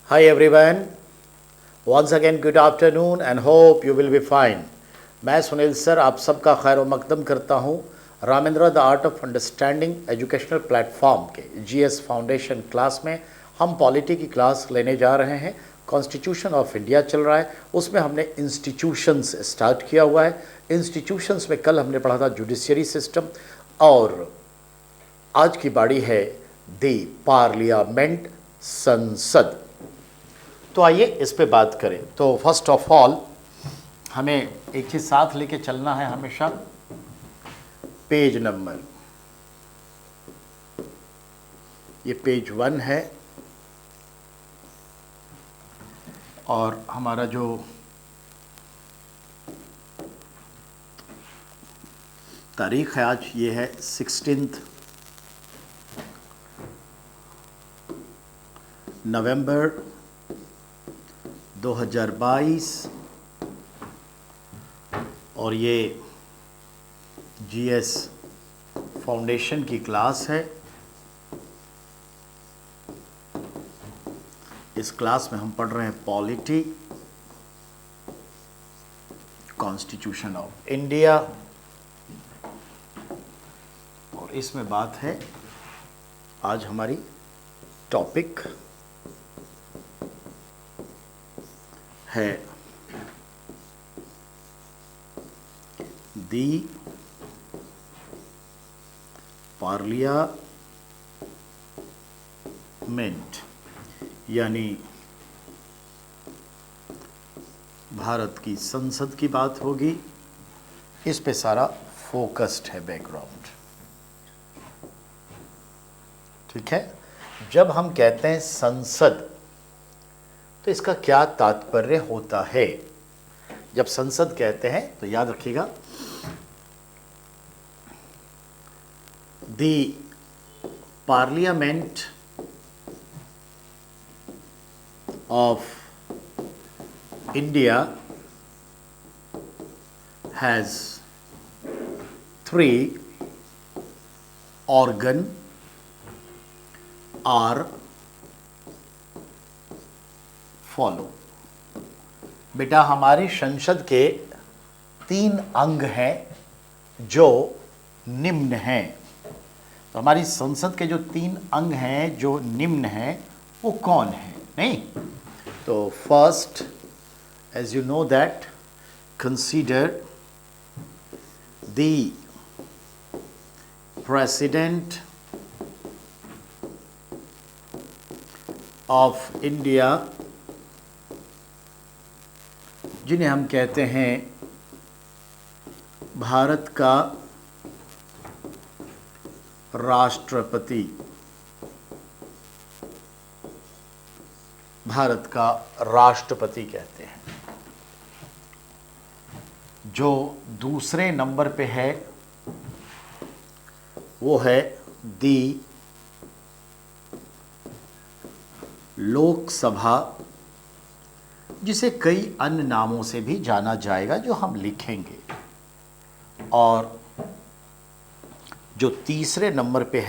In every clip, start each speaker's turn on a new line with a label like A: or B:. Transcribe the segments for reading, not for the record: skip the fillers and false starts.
A: Hi everyone, once again good afternoon and hope you will be fine. मैं Sunil sir आप सबका खैर मकदम करता हूँ Ramendra the art of understanding educational platform के जीएस फाउंडेशन क्लास में हम पॉलिटी की क्लास लेने जा रहे हैं। कॉन्स्टिट्यूशन ऑफ इंडिया चल रहा है, उसमें हमने इंस्टीट्यूशंस स्टार्ट किया हुआ है। इंस्टीट्यूशंस में कल हमने पढ़ा था जुडिशियरी सिस्टम और आज की बारी है दी पार्लियामेंट, संसद। तो आइए इस पे बात करें। तो फर्स्ट ऑफ ऑल हमें एक चीज़ साथ लेके चलना है हमेशा, पेज नंबर। ये पेज 1 है और हमारा जो तारीख है आज ये है 16 नवंबर 2022 और ये जीएस फाउंडेशन की क्लास है। इस क्लास में हम पढ़ रहे हैं पॉलिटी, कॉन्स्टिट्यूशन ऑफ इंडिया और इसमें बात है आज हमारी टॉपिक है दी पार्लियामेंट, यानी भारत की संसद की बात होगी। इस पे सारा फोकस्ड है बैकग्राउंड, ठीक है। जब हम कहते हैं संसद तो इसका क्या तात्पर्य होता है? जब संसद कहते हैं तो याद रखिएगा, the parliament of India has 3 organ are follow. बेटा हमारी संसद के 3 अंग हैं जो निम्न हैं। तो हमारी संसद के जो 3 अंग हैं जो निम्न हैं वो कौन है? नहीं तो first, as you know that, consider the president of India, जिन्हें हम कहते हैं भारत का राष्ट्रपति। भारत का राष्ट्रपति कहते हैं। जो दूसरे नंबर पे है वो है दी लोकसभा, जिसे कई अन्य नामों से भी जाना जाएगा जो हम लिखेंगे। और जो तीसरे नंबर पे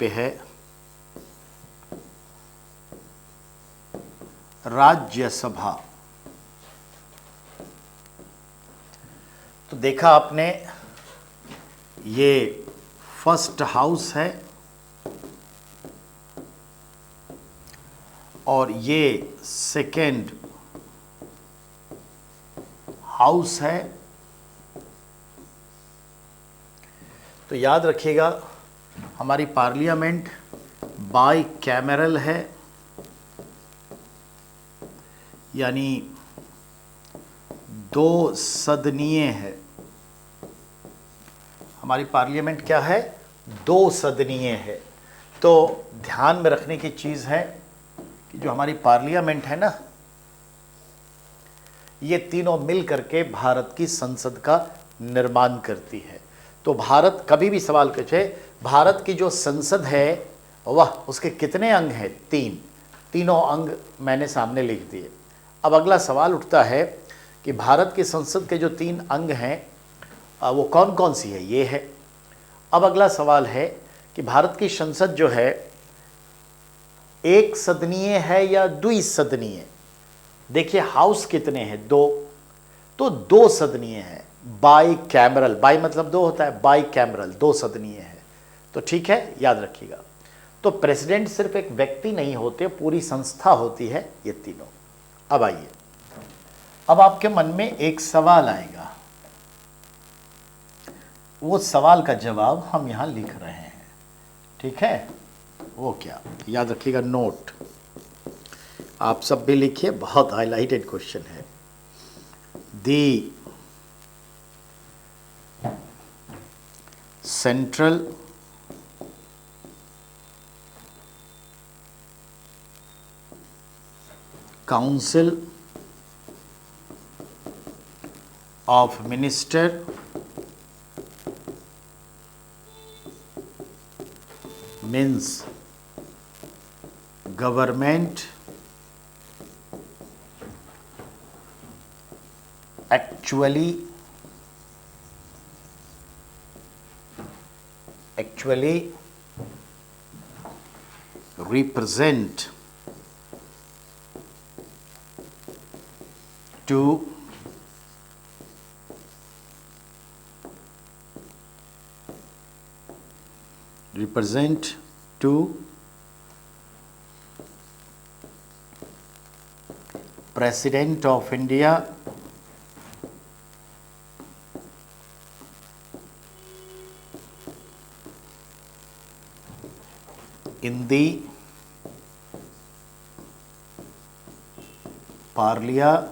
A: है राज्यसभा। तो देखा आपने, ये फर्स्ट हाउस है और ये सेकेंड हाउस है। तो याद रखिएगा हमारी पार्लियामेंट बाई कैमरल है, यानी 2 सदनीय है। हमारी पार्लियामेंट क्या है? 2 सदनीय है। तो ध्यान में रखने की चीज़ है कि जो हमारी पार्लियामेंट है ना, ये तीनों मिल करके भारत की संसद का निर्माण करती है। तो भारत कभी भी सवाल पूछे, भारत की जो संसद है वह उसके कितने अंग हैं? 3। तीनों अंग मैंने सामने लिख दिए। अब अगला सवाल उठता है कि भारत की संसद के जो 3 अंग हैं वो कौन कौन सी है, ये है। अब अगला सवाल है कि भारत की संसद जो है एक सदनीय है या द्विसदनीय। देखिए हाउस कितने हैं, दो, तो दो सदनीय है। बाई कैमरल, बाई मतलब दो होता है, बाई कैमरल दो सदनीय है। तो ठीक है, याद रखिएगा। तो प्रेसिडेंट सिर्फ एक व्यक्ति नहीं होते, पूरी संस्था होती है ये तीनों। अब आइए, अब आपके मन में एक सवाल आएगा, वो सवाल का जवाब हम यहां लिख रहे हैं, ठीक है। वो क्या, याद रखिएगा, नोट आप सब भी लिखिए, बहुत हाईलाइटेड क्वेश्चन है। The central council of minister means government actually represent to President of India in the Parliament।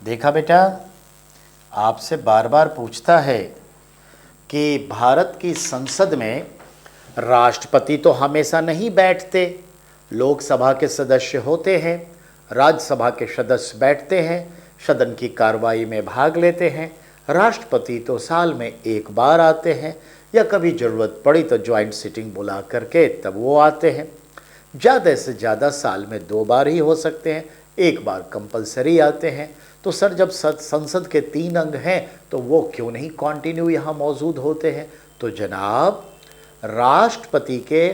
A: देखा बेटा, आपसे बार बार पूछता है कि भारत की संसद में राष्ट्रपति तो हमेशा नहीं बैठते, लोकसभा के सदस्य होते हैं, राज्यसभा के सदस्य बैठते हैं, सदन की कार्रवाई में भाग लेते हैं। राष्ट्रपति तो साल में एक बार आते हैं, या कभी ज़रूरत पड़ी तो ज्वाइंट सिटिंग बुला करके तब वो आते हैं। ज़्यादा से ज़्यादा साल में 2 बार ही हो सकते हैं, एक बार कंपलसरी आते हैं। तो सर जब संसद के 3 अंग हैं तो वो क्यों नहीं कंटिन्यू यहाँ मौजूद होते हैं। तो जनाब, राष्ट्रपति के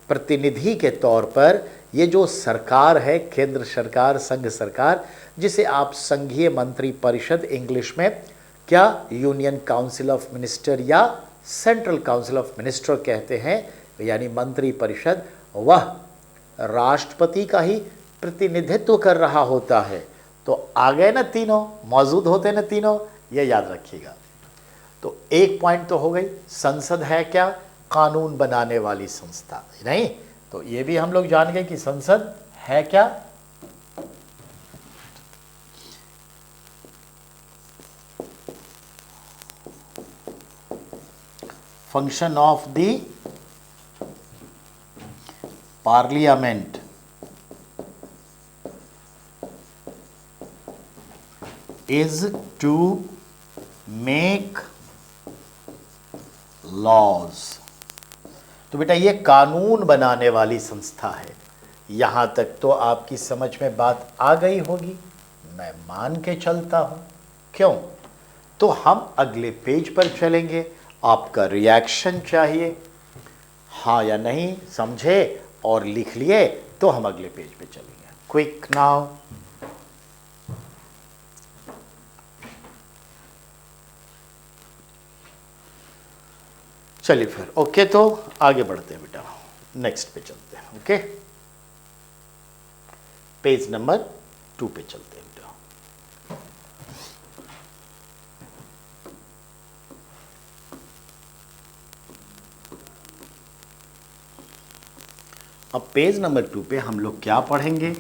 A: प्रतिनिधि के तौर पर ये जो सरकार है, केंद्र सरकार, संघ सरकार, जिसे आप संघीय मंत्री परिषद इंग्लिश में क्या यूनियन काउंसिल ऑफ मिनिस्टर या सेंट्रल काउंसिल ऑफ मिनिस्टर कहते हैं, यानी मंत्री परिषद, वह राष्ट्रपति का ही प्रतिनिधित्व कर रहा होता है। तो आ गए ना, तीनों मौजूद होते ना तीनों, ये याद रखिएगा। तो एक पॉइंट तो हो गई, संसद है क्या, कानून बनाने वाली संस्था, नहीं। तो ये भी हम लोग जान गए कि संसद है क्या, function of the parliament is to make laws। तो बेटा ये कानून बनाने वाली संस्था है। यहां तक तो आपकी समझ में बात आ गई होगी, मैं मान के चलता हूं। क्यों? तो हम अगले पेज पर चलेंगे, आपका रिएक्शन चाहिए, हाँ या नहीं, समझे और लिख लिए तो हम अगले पेज पे चलेंगे। Quick now. चलिए फिर, ओके, तो आगे बढ़ते हैं बेटा, नेक्स्ट पे चलते हैं। ओके, पेज नंबर 2 पे चलते हैं बेटा। अब पेज नंबर 2 पे हम लोग क्या पढ़ेंगे,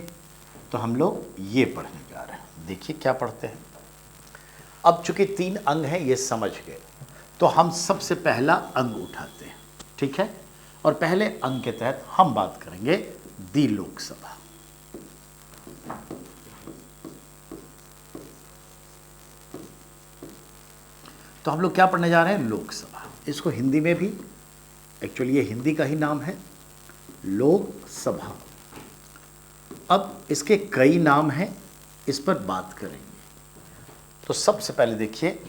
A: तो हम लोग ये पढ़ने जा रहे हैं। देखिए क्या पढ़ते हैं। अब चूंकि 3 अंग हैं ये समझ गए, तो हम सबसे पहला अंग उठाते हैं, ठीक है। और पहले अंग के तहत हम बात करेंगे दी लोकसभा। तो हम लोग क्या पढ़ने जा रहे हैं, लोकसभा। इसको हिंदी में भी, एक्चुअली ये हिंदी का ही नाम है, लोकसभा। अब इसके कई नाम हैं, इस पर बात करेंगे। तो सबसे पहले देखिए,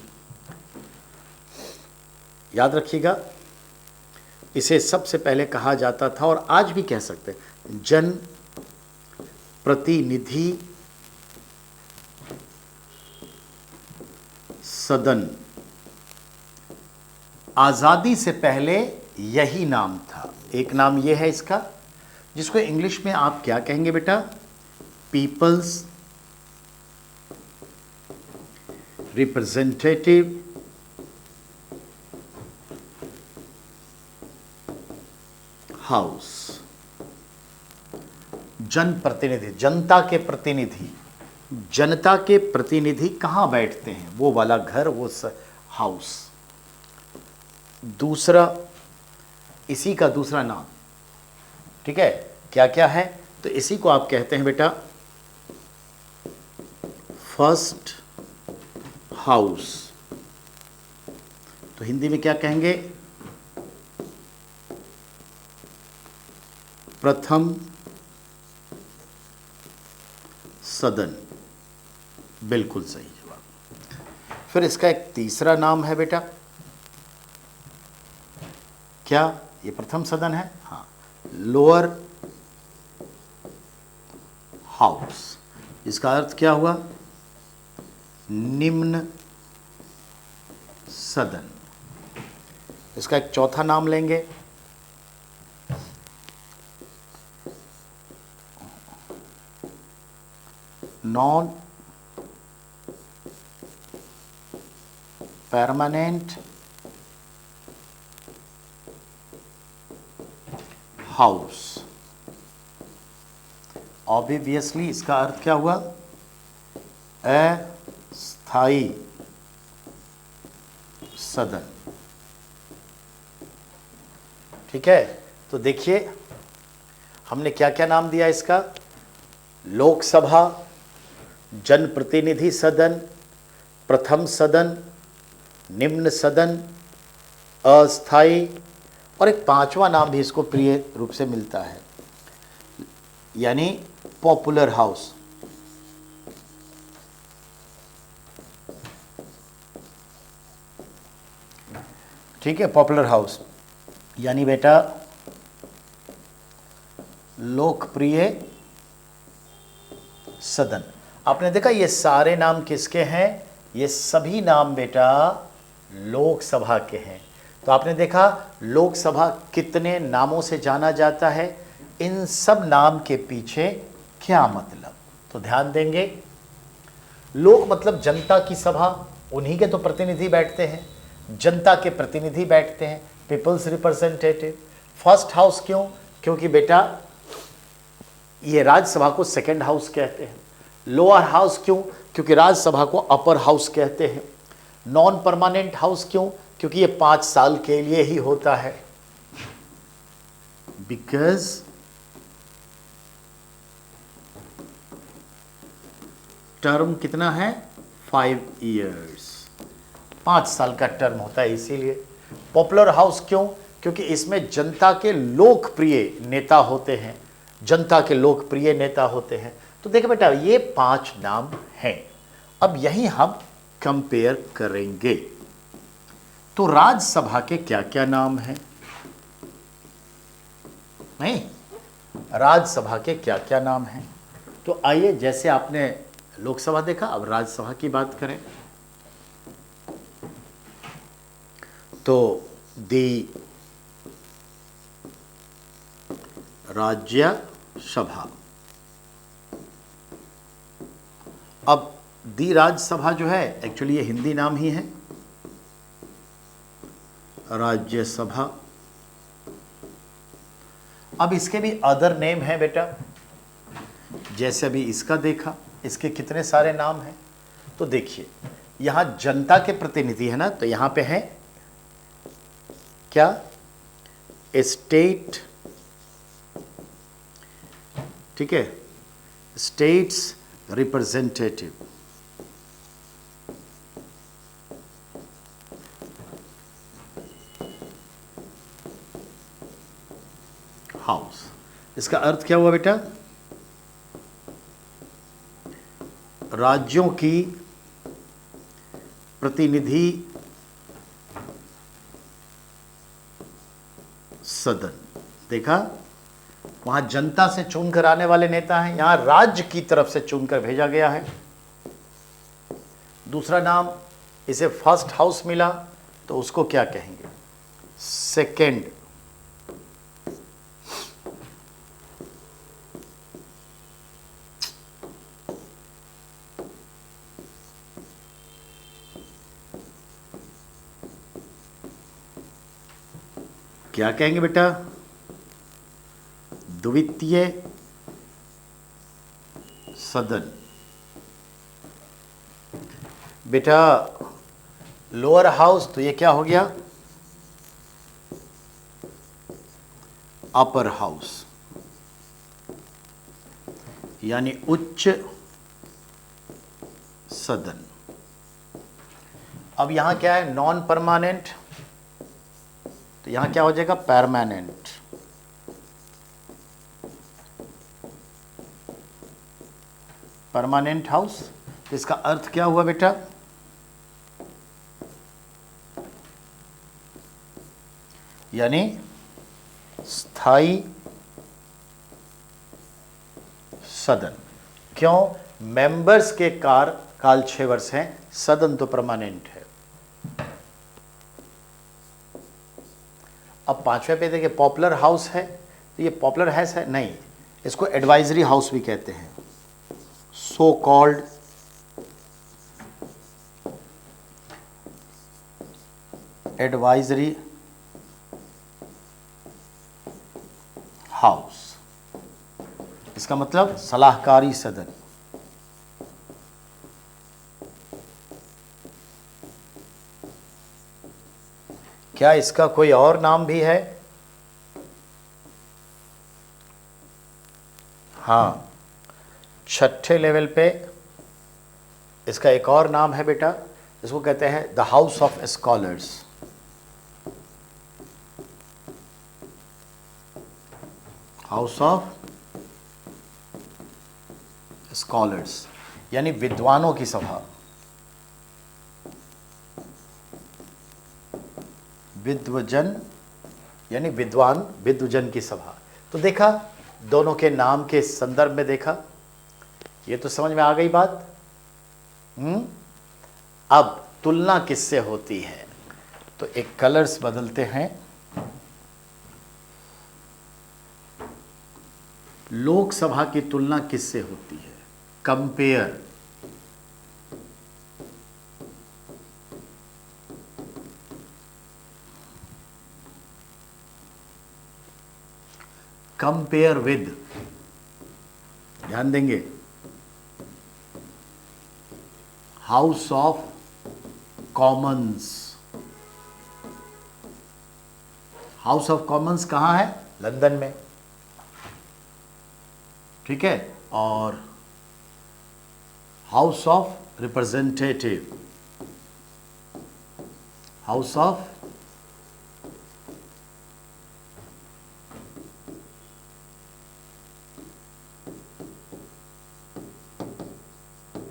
A: याद रखिएगा, इसे सबसे पहले कहा जाता था और आज भी कह सकते हैं जन प्रतिनिधि सदन। आजादी से पहले यही नाम था। एक नाम यह है इसका, जिसको इंग्लिश में आप क्या कहेंगे बेटा? Peoples representative house. जनप्रतिनिधि, जनता के प्रतिनिधि। जनता के प्रतिनिधि कहाँ बैठते हैं? वो वाला घर, वो हाउस। दूसरा, इसी का दूसरा नाम, ठीक है, क्या क्या है? तो इसी को आप कहते हैं बेटा फर्स्ट हाउस। तो हिंदी में क्या कहेंगे? प्रथम सदन। बिल्कुल सही जवाब। फिर इसका एक तीसरा नाम है बेटा, क्या ये प्रथम सदन है? हाँ, लोअर हाउस। इसका अर्थ क्या हुआ? निम्न सदन। इसका एक चौथा नाम लेंगे, नॉन परमानेंट हाउस। ऑब्वियसली इसका अर्थ क्या हुआ? अस्थाई सदन। ठीक है, तो देखिए हमने क्या क्या नाम दिया इसका? लोकसभा, जनप्रतिनिधि सदन, प्रथम सदन, निम्न सदन, अस्थाई, और एक पांचवा नाम भी इसको प्रिय रूप से मिलता है, यानी पॉपुलर हाउस। ठीक है, पॉपुलर हाउस यानी बेटा लोकप्रिय सदन। आपने देखा ये सारे नाम किसके हैं? ये सभी नाम बेटा लोकसभा के हैं। तो आपने देखा लोकसभा कितने नामों से जाना जाता है, इन सब नाम के पीछे क्या मतलब, तो ध्यान देंगे। लोक मतलब जनता की सभा, उन्हीं के तो प्रतिनिधि बैठते हैं, जनता के प्रतिनिधि बैठते हैं, पीपल्स रिप्रेजेंटेटिव। फर्स्ट हाउस क्यों? क्योंकि बेटा ये राज्यसभा को सेकंड हाउस कहते हैं। लोअर हाउस क्यों? क्योंकि राज्यसभा को अपर हाउस कहते हैं। नॉन परमानेंट हाउस क्यों? क्योंकि ये 5 साल के लिए ही होता है, बिकॉज टर्म कितना है? 5 ईयर्स, 5 साल का टर्म होता है, इसीलिए। पॉपुलर हाउस क्यों? क्योंकि इसमें जनता के लोकप्रिय नेता होते हैं, जनता के लोकप्रिय नेता होते हैं। तो देखो बेटा ये 5 नाम हैं। अब यही हम कंपेयर करेंगे। तो राज्यसभा के क्या क्या नाम हैं? नहीं, राज्यसभा के क्या क्या नाम हैं? तो आइए, जैसे आपने लोकसभा देखा, अब राज्यसभा की बात करें। तो दी राज्यसभा। अब दी राज्यसभा जो है, एक्चुअली ये हिंदी नाम ही है, राज्यसभा। अब इसके भी अदर नेम है बेटा, जैसे अभी इसका देखा, इसके कितने सारे नाम हैं। तो देखिए यहां जनता के प्रतिनिधि है ना, तो यहां पे है क्या? स्टेट, ठीक है, स्टेट्स रिप्रेजेंटेटिव हाउस। इसका अर्थ क्या हुआ बेटा? राज्यों की प्रतिनिधि सदन। देखा, वहां जनता से चुनकर आने वाले नेता हैं, यहां राज्य की तरफ से चुनकर भेजा गया है। दूसरा नाम, इसे फर्स्ट हाउस मिला तो उसको क्या कहेंगे? सेकेंड। क्या कहेंगे बेटा? द्वितीय सदन। बेटा लोअर हाउस तो ये क्या हो गया? अपर हाउस, यानी उच्च सदन। अब यहां क्या है? नॉन परमानेंट, तो यहां क्या हो जाएगा? परमानेंट। परमानेंट हाउस, तो इसका अर्थ क्या हुआ बेटा? यानी स्थायी सदन। क्यों? मेंबर्स के काल 6 वर्ष हैं, सदन तो परमानेंट है। अब पांचवें पे देखिए, पॉपुलर हाउस है, तो ये पॉपुलर हाउस है नहीं, इसको एडवाइजरी हाउस भी कहते हैं, सो कॉल्ड एडवाइजरी हाउस। इसका मतलब सलाहकारी सदन। क्या इसका कोई और नाम भी है? हाँ, छठे लेवल पे इसका एक और नाम है बेटा, इसको कहते हैं the house of scholars. House of scholars, यानी विद्वानों की सभा। विद्वजन यानी विद्वान, विद्वजन की सभा। तो देखा, दोनों के नाम के संदर्भ में देखा, ये तो समझ में आ गई बात। अब तुलना किससे होती है? तो एक कलर्स बदलते हैं। लोकसभा की तुलना किससे होती है? कंपेयर। कंपेयर विद, ध्यान देंगे, house of Commons. House of Commons कहां है? लंदन में, ठीक है। और house of representative, house of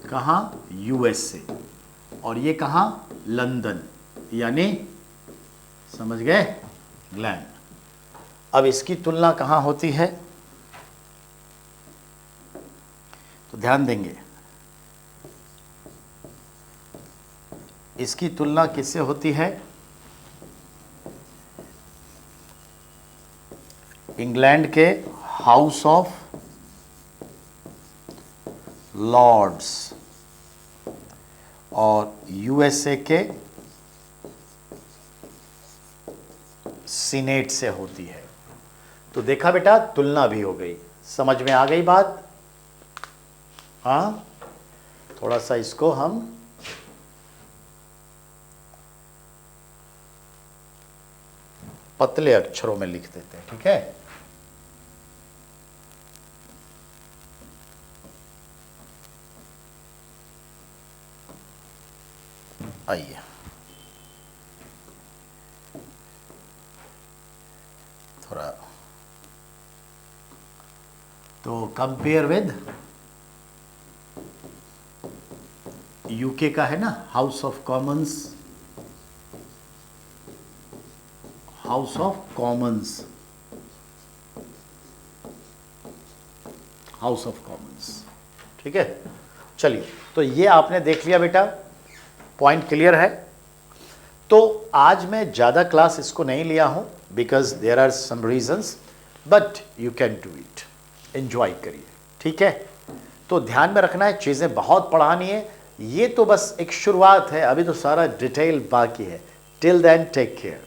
A: कहां? यूएसए। और ये कहां? लंदन, यानी समझ गए, इंग्लैंड। अब इसकी तुलना कहां होती है? तो ध्यान देंगे, इसकी तुलना किससे होती है? इंग्लैंड के हाउस ऑफ लॉर्ड्स और यूएसए के सीनेट से होती है। तो देखा बेटा, तुलना भी हो गई। समझ में आ गई बात? हाँ, थोड़ा सा इसको हम पतले अक्षरों में लिख देते हैं, ठीक है। आइए, थोड़ा तो कंपेयर विद यूके का है ना, house of Commons, house of Commons, house of Commons, ठीक है। चलिए, तो ये आपने देख लिया बेटा, पॉइंट क्लियर है। तो आज मैं ज़्यादा क्लास इसको नहीं लिया हूँ because there are some reasons, but you can do it, enjoy करिए, ठीक है। तो ध्यान में रखना है, चीज़ें बहुत पढ़ानी है, ये तो बस एक शुरुआत है, अभी तो सारा डिटेल बाकी है। Till then take care.